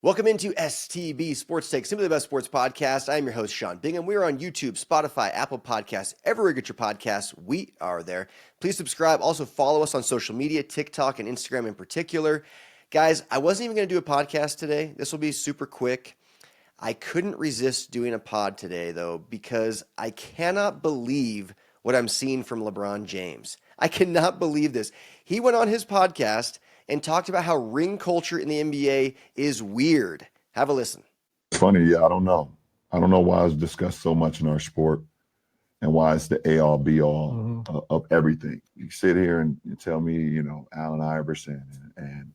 Welcome into STB Sports Take, simply the best sports podcast. I am your host, Sean Bingham. We are on YouTube, Spotify, Apple Podcasts, everywhere you get your podcasts. We are there. Please subscribe. Also follow us on social media, TikTok and Instagram in particular. Guys, I wasn't even going to do a podcast today. This will be super quick. I couldn't resist doing a pod today, though, because I cannot believe what I'm seeing from LeBron James. I cannot believe this. He went on his podcast and talked about how ring culture in the NBA is weird. Have a listen. Funny, yeah, I don't know. I don't know why it's discussed so much in our sport and why it's the A-all, B-all of everything. You sit here and you tell me, Allen Iverson and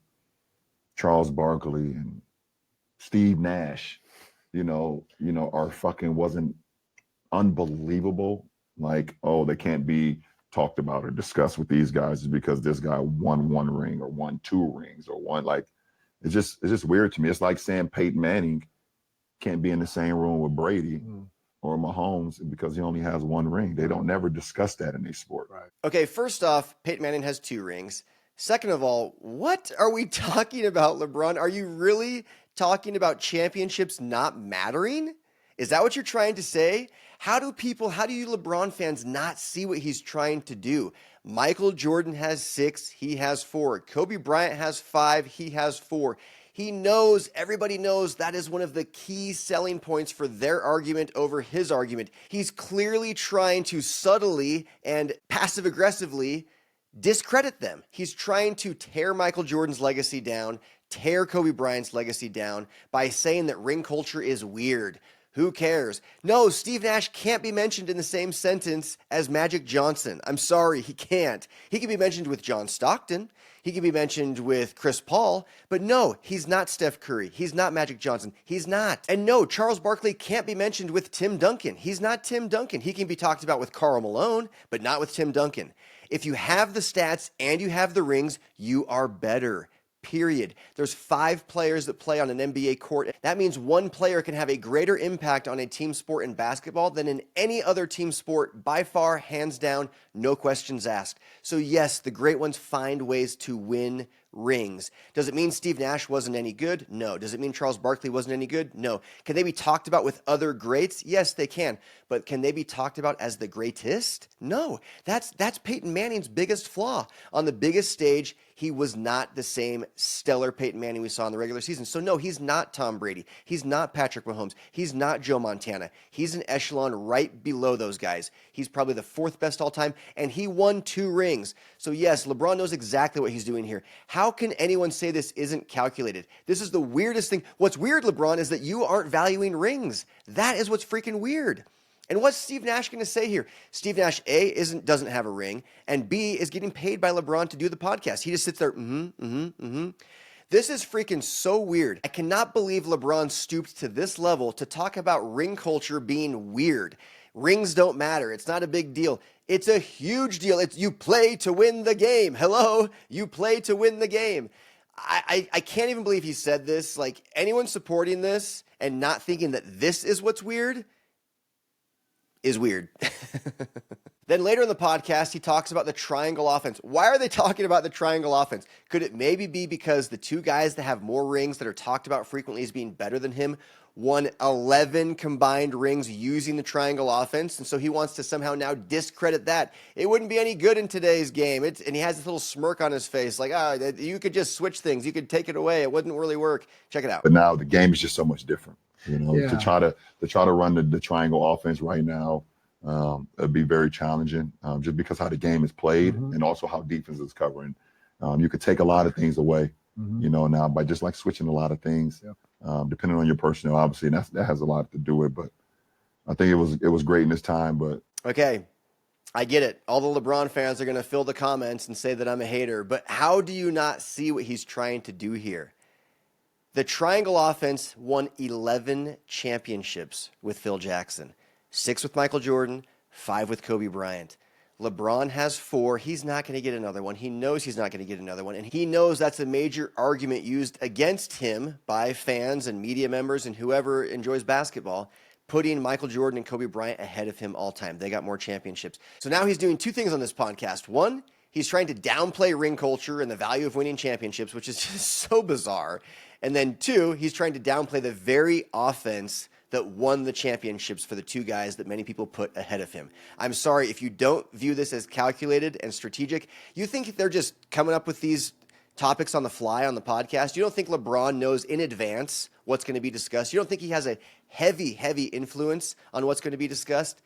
Charles Barkley and Steve Nash, are fucking wasn't unbelievable. Like, oh, they can't be talked about or discussed with these guys is because this guy won one ring or won two rings or one, like, it's just weird to me. It's like saying Peyton Manning can't be in the same room with Brady or Mahomes because he only has one ring. They don't never discuss that in their sport. Right. Okay, first off, Peyton Manning has two rings. Second of all, what are we talking about, LeBron? Are you really talking about championships not mattering? Is that what you're trying to say? How do you LeBron fans not see what he's trying to do? Michael Jordan has 6, he has 4. Kobe Bryant has 5, he has 4. Everybody knows that is one of the key selling points for their argument over his argument. He's clearly trying to subtly and passive-aggressively discredit them. He's trying to tear Michael Jordan's legacy down, tear Kobe Bryant's legacy down by saying that ring culture is weird. Who cares? No, Steve Nash can't be mentioned in the same sentence as Magic Johnson. I'm sorry, he can't. He can be mentioned with John Stockton. He can be mentioned with Chris Paul. But no, he's not Steph Curry. He's not Magic Johnson. He's not. And no, Charles Barkley can't be mentioned with Tim Duncan. He's not Tim Duncan. He can be talked about with Karl Malone, but not with Tim Duncan. If you have the stats and you have the rings, you are better. Period. There's 5 players that play on an NBA court. That means one player can have a greater impact on a team sport in basketball than in any other team sport by far, hands down, no questions asked. So yes, the great ones find ways to win rings. Does it mean Steve Nash wasn't any good? No. Does it mean Charles Barkley wasn't any good? No. Can they be talked about with other greats? Yes, they can. But can they be talked about as the greatest? No. That's Peyton Manning's biggest flaw. On the biggest stage, he was not the same stellar Peyton Manning we saw in the regular season. So no, he's not Tom Brady. He's not Patrick Mahomes. He's not Joe Montana. He's an echelon right below those guys. He's probably the 4th best all time, and he won 2 rings. So yes, LeBron knows exactly what he's doing here. How can anyone say this isn't calculated? This is the weirdest thing. What's weird, LeBron, is that you aren't valuing rings. That is what's freaking weird. And what's Steve Nash going to say here? Steve Nash, A, doesn't have a ring, and B, is getting paid by LeBron to do the podcast. He just sits there, This is freaking so weird. I cannot believe LeBron stooped to this level to talk about ring culture being weird. Rings don't matter. It's not a big deal. It's a huge deal. You play to win the game. Hello? You play to win the game. I can't even believe he said this. Like, anyone supporting this and not thinking that this is what's weird is weird. Then later in the podcast, he talks about the triangle offense. Why are they talking about the triangle offense? Could it maybe be because the 2 guys that have more rings that are talked about frequently as being better than him won 11 combined rings using the triangle offense, and so he wants to somehow now discredit that? It wouldn't be any good in today's game. And he has this little smirk on his face, like, you could just switch things. You could take it away. It wouldn't really work. Check it out. But now the game is just so much different. To try to run the triangle offense right now, it'd be very challenging, just because how the game is played and also how defense is covering. You could take a lot of things away, now by just like switching a lot of things, depending on your personnel, obviously, and that has a lot to do with it. But I think it was great in this time. But okay, I get it. All the LeBron fans are going to fill the comments and say that I'm a hater. But how do you not see what he's trying to do here? The triangle offense won 11 championships with Phil Jackson, 6 with Michael Jordan, 5 with Kobe Bryant. LeBron has 4. He's not going to get another one. He knows he's not going to get another one. And he knows that's a major argument used against him by fans and media members and whoever enjoys basketball, putting Michael Jordan and Kobe Bryant ahead of him all time. They got more championships. So now he's doing 2 things on this podcast. One, he's trying to downplay ring culture and the value of winning championships, which is just so bizarre. And then 2, he's trying to downplay the very offense that won the championships for the 2 guys that many people put ahead of him. I'm sorry, if you don't view this as calculated and strategic, you think they're just coming up with these topics on the fly on the podcast. You don't think LeBron knows in advance what's going to be discussed. You don't think he has a heavy influence on what's going to be discussed.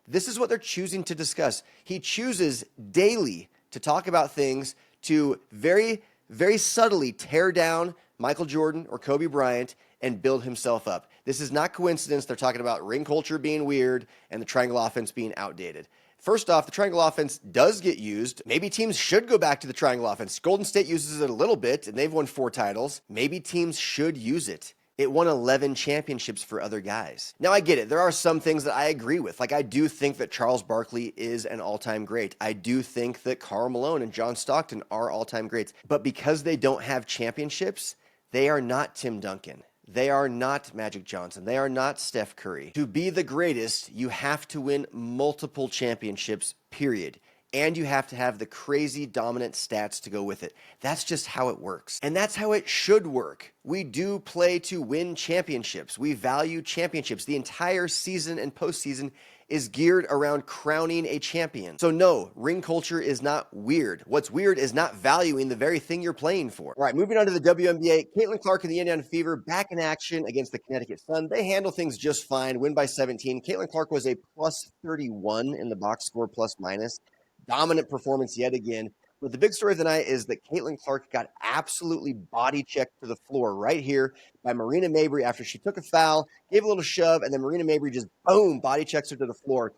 This is what they're choosing to discuss. He chooses daily to talk about things to very, very subtly tear down Michael Jordan or Kobe Bryant and build himself up. This is not coincidence. They're talking about ring culture being weird and the triangle offense being outdated. First off, the triangle offense does get used. Maybe teams should go back to the triangle offense. Golden State uses it a little bit, and they've won 4 titles. Maybe teams should use it. It won 11 championships for other guys. Now, I get it. There are some things that I agree with. Like, I do think that Charles Barkley is an all-time great. I do think that Karl Malone and John Stockton are all-time greats. But because they don't have championships, they are not Tim Duncan. They are not Magic Johnson. They are not Steph Curry. To be the greatest, you have to win multiple championships, period. And you have to have the crazy dominant stats to go with it. That's just how it works. And that's how it should work. We do play to win championships. We value championships. The entire season and postseason is geared around crowning a champion. So no, ring culture is not weird. What's weird is not valuing the very thing you're playing for. All right, moving on to the WNBA. Caitlin Clark and the Indiana Fever back in action against the Connecticut Sun. They handle things just fine, win by 17. Caitlin Clark was a plus 31 in the box score plus minus. Dominant performance yet again. But the big story of the night is that Caitlin Clark got absolutely body checked to the floor right here by Marina Mabrey after she took a foul, gave a little shove, and then Marina Mabrey just, boom, body checks her to the floor.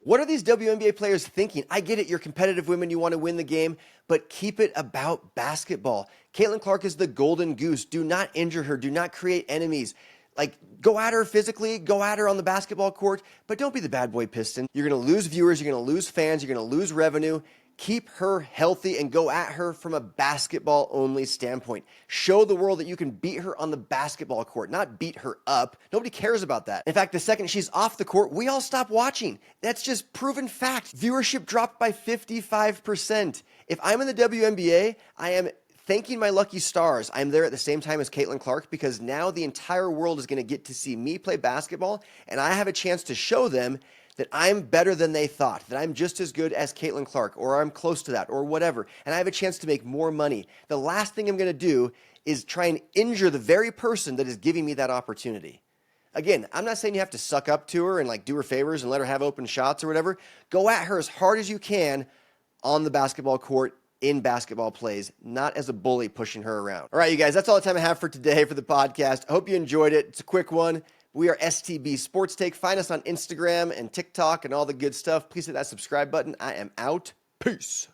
What are these WNBA players thinking? I get it. You're competitive women. You want to win the game, but keep it about basketball. Caitlin Clark is the golden goose. Do not injure her. Do not create enemies. Like, go at her physically, go at her on the basketball court, but don't be the bad boy Piston. You're going to lose viewers. You're going to lose fans. You're going to lose revenue. Keep her healthy and go at her from a basketball-only standpoint. Show the world that you can beat her on the basketball court, not beat her up. Nobody cares about that. In fact, the second she's off the court, we all stop watching. That's just proven fact. Viewership dropped by 55%. If I'm in the WNBA, I am thanking my lucky stars. I'm there at the same time as Caitlin Clark because now the entire world is going to get to see me play basketball, and I have a chance to show them that I'm better than they thought, that I'm just as good as Caitlin Clark, or I'm close to that, or whatever, and I have a chance to make more money. The last thing I'm going to do is try and injure the very person that is giving me that opportunity. Again, I'm not saying you have to suck up to her and like do her favors and let her have open shots or whatever. Go at her as hard as you can on the basketball court in basketball plays, not as a bully pushing her around. All right, you guys, that's all the time I have for today for the podcast. I hope you enjoyed it. It's a quick one. We are STB Sports Take. Find us on Instagram and TikTok and all the good stuff. Please hit that subscribe button. I am out. Peace.